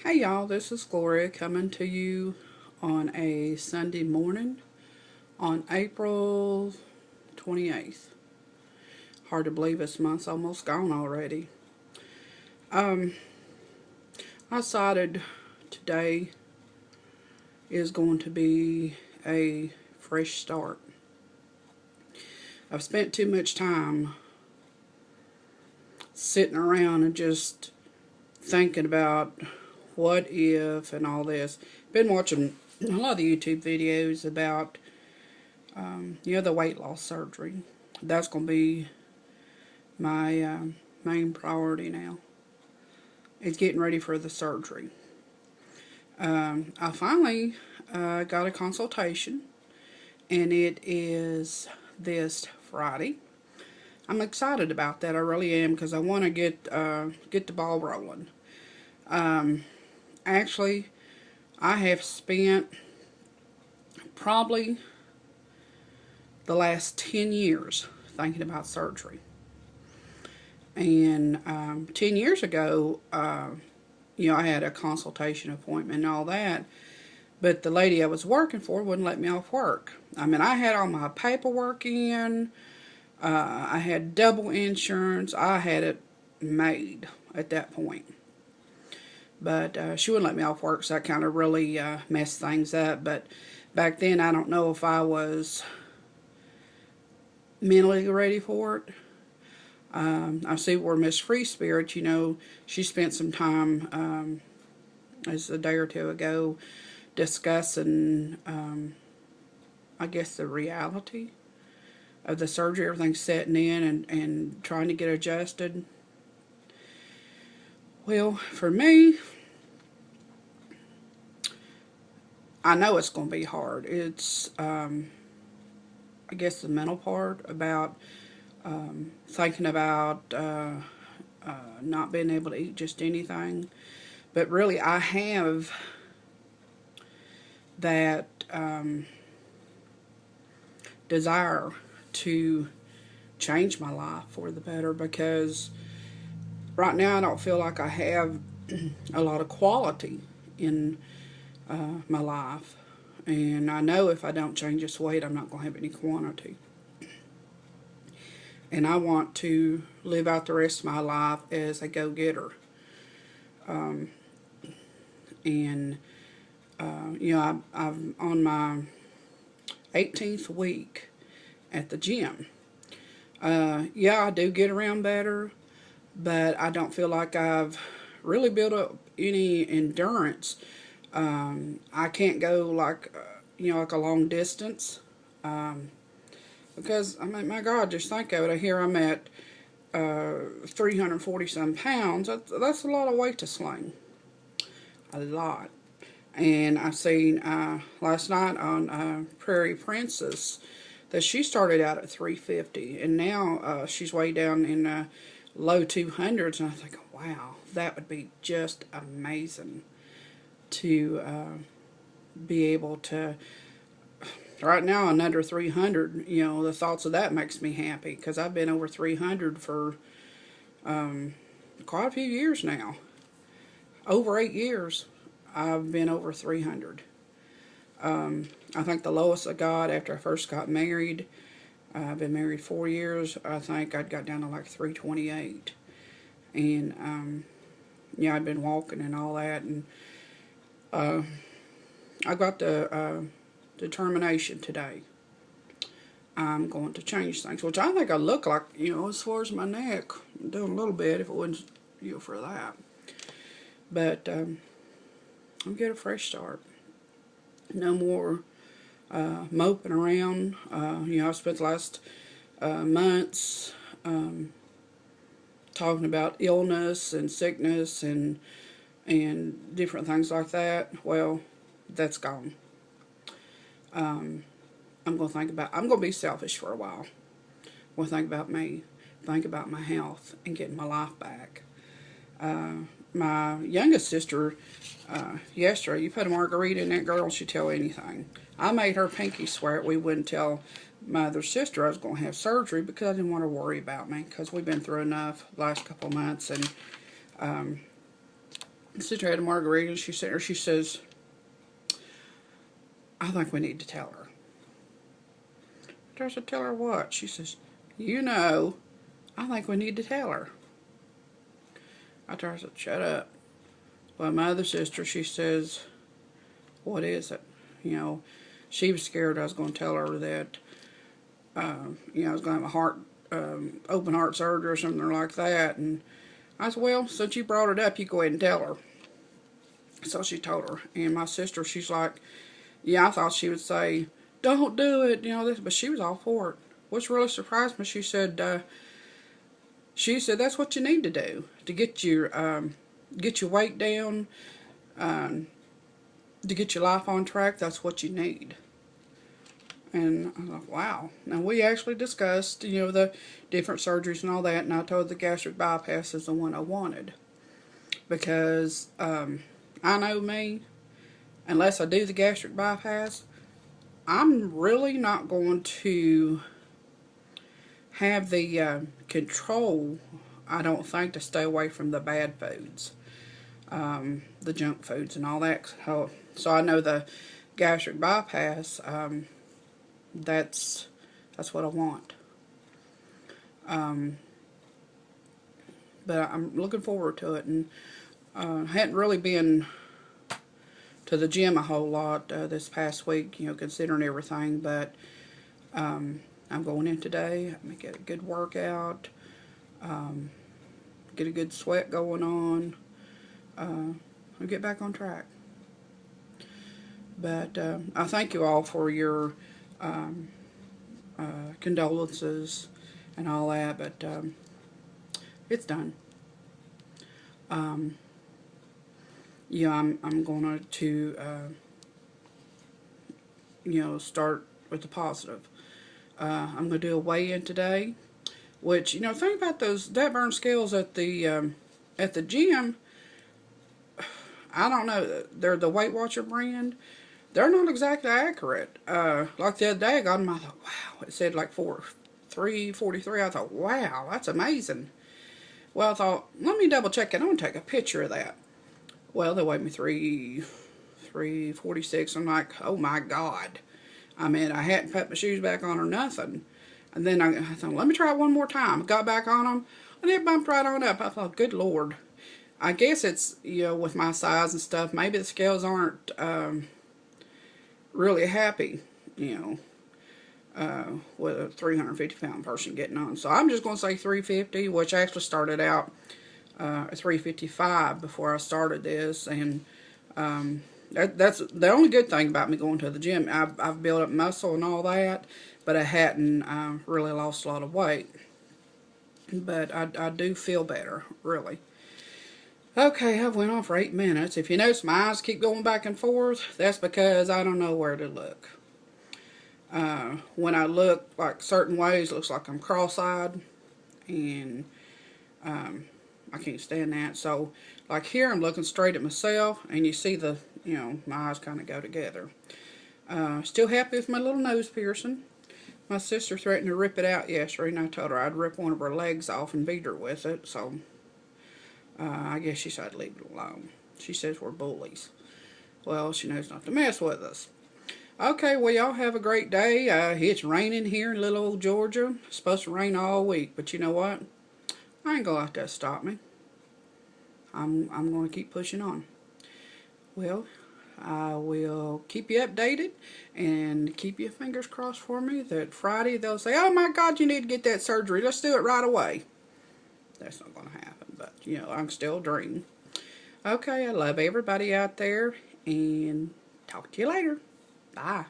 Hey y'all, this is Gloria coming to you on a Sunday morning on April 28th. Hard to believe this month's almost gone already. Um, I decided today is going to be a fresh start. I've spent too much time sitting around and just thinking about what if and all this. Been watching a lot of the YouTube videos about the weight loss surgery. That's going to be my main priority now. Is getting ready for the surgery. I finally got a consultation, and it is this Friday. I'm excited about that. I really am, because I want to get the ball rolling. Actually, I have spent probably the last 10 years thinking about surgery. And 10 years ago, I had a consultation appointment and all that. But the lady I was working for wouldn't let me off work. I mean, I had all my paperwork in. I had double insurance. I had it made at that point. But she wouldn't let me off work, so that kind of really messed things up. But back then, I don't know if I was mentally ready for it. I see where Miss Free Spirit, she spent some time, as a day or two ago, discussing, I guess, the reality of the surgery, everything's setting in and trying to get adjusted. Well, for me, I know it's going to be hard. It's, I guess, the mental part about thinking about not being able to eat just anything. But really, I have that desire to change my life for the better, because right now I don't feel like I have a lot of quality in my life. And I know if I don't change this weight, I'm not going to have any quantity. And I want to live out the rest of my life as a go-getter. And I'm on my 18th week at the gym. I do get around better, but I don't feel like I've really built up any endurance. I can't go like a long distance, because I mean, my God, just think of it. Here I'm at 340 some pounds. That's a lot of weight to sling. A lot. And I seen last night on Prairie Princess that she started out at 350, and now she's way down in low 200s. And I think, wow, that would be just amazing to be able to. Right now, I'm under 300. The thoughts of that makes me happy, because I've been over 300 for quite a few years now. Over 8 years, I've been over 300. I think the lowest I got after I first got married, I've been married 4 years, I think I'd got down to like 328. And, I'd been walking and all that. And I got the determination today. I'm going to change things, which I think I look like, as far as my neck, I'm doing a little bit if it wasn't, for that. But I'm get a fresh start. No more moping around. I've spent the last months talking about illness and sickness and different things like that. Well, that's gone. I'm going to be selfish for a while. I'm going to think about me, think about my health, and getting my life back. My youngest sister, yesterday, you put a margarita in that girl, she'd tell anything. I made her pinky swear we wouldn't tell my other sister I was going to have surgery, because I didn't want her to worry about me, because we've been through enough the last couple of months. And Sister had a margarita, and she said, or she says, I think we need to tell her. I said, tell her what? She says, you know, I think we need to tell her. I said, shut up. Well, my other sister, she says, what is it? You know, she was scared I was going to tell her that, you know, I was going to have a open heart surgery or something like that. And I said, well, since you brought it up, you go ahead and tell her. So she told her. And my sister, she's like, yeah, I thought she would say, don't do it, you know, this, but she was all for it. Which really surprised me. She said, that's what you need to do to get your weight down, to get your life on track. That's what you need. And I was like, wow. Now, we actually discussed, you know, the different surgeries and all that, and I told her the gastric bypass is the one I wanted. Because I know me, unless I do the gastric bypass, I'm really not going to have the control, I don't think, to stay away from the bad foods, the junk foods and all that. So I know the gastric bypass, that's what I want. But I'm looking forward to it, and hadn't really been to the gym a whole lot this past week, you know, considering everything, but I'm going in today. I'm going to get a good workout, get a good sweat going on, I'll get back on track. But I thank you all for your condolences and all that, but it's done. Yeah, I'm going to you know, start with the positive. I'm going to do a weigh-in today, which, you know, think about those DatBurn scales at the gym. I don't know, they're the Weight Watcher brand. They're not exactly accurate. Like the other day, I got them, I thought, wow, it said like 343. I thought, wow, that's amazing. Well, I thought, let me double check it. I'm going to take a picture of that. Well, they weighed me 346. I'm like, oh my God. I mean, I hadn't put my shoes back on or nothing. And then I thought, let me try it one more time. Got back on them, and it bumped right on up. I thought, good Lord. I guess it's, you know, with my size and stuff, maybe the scales aren't really happy, you know, with a 350-pound person getting on. So I'm just going to say 350, which actually started out at 355 before I started this. And that's the only good thing about me going to the gym. I've built up muscle and all that, but I hadn't really lost a lot of weight. But I do feel better, really. Okay, I've went on for 8 minutes. If you notice my eyes keep going back and forth, that's because I don't know where to look. When I look like certain ways, it looks like I'm cross-eyed, and I can't stand that. So, like here, I'm looking straight at myself, and you see the, you know, my eyes kind of go together. Still happy with my little nose piercing. My sister threatened to rip it out yesterday, and I told her I'd rip one of her legs off and beat her with it, so I guess she said I'd leave it alone. She says we're bullies. Well, she knows not to mess with us. Okay, well, y'all have a great day. It's raining here in little old Georgia. It's supposed to rain all week, but you know what? I ain't gonna let that stop me. I'm gonna keep pushing on. Well, I will keep you updated and keep your fingers crossed for me that Friday they'll say, oh my God, you need to get that surgery. Let's do it right away. That's not gonna happen, but you know, I can still dream. Okay, I love everybody out there, and talk to you later. Bye.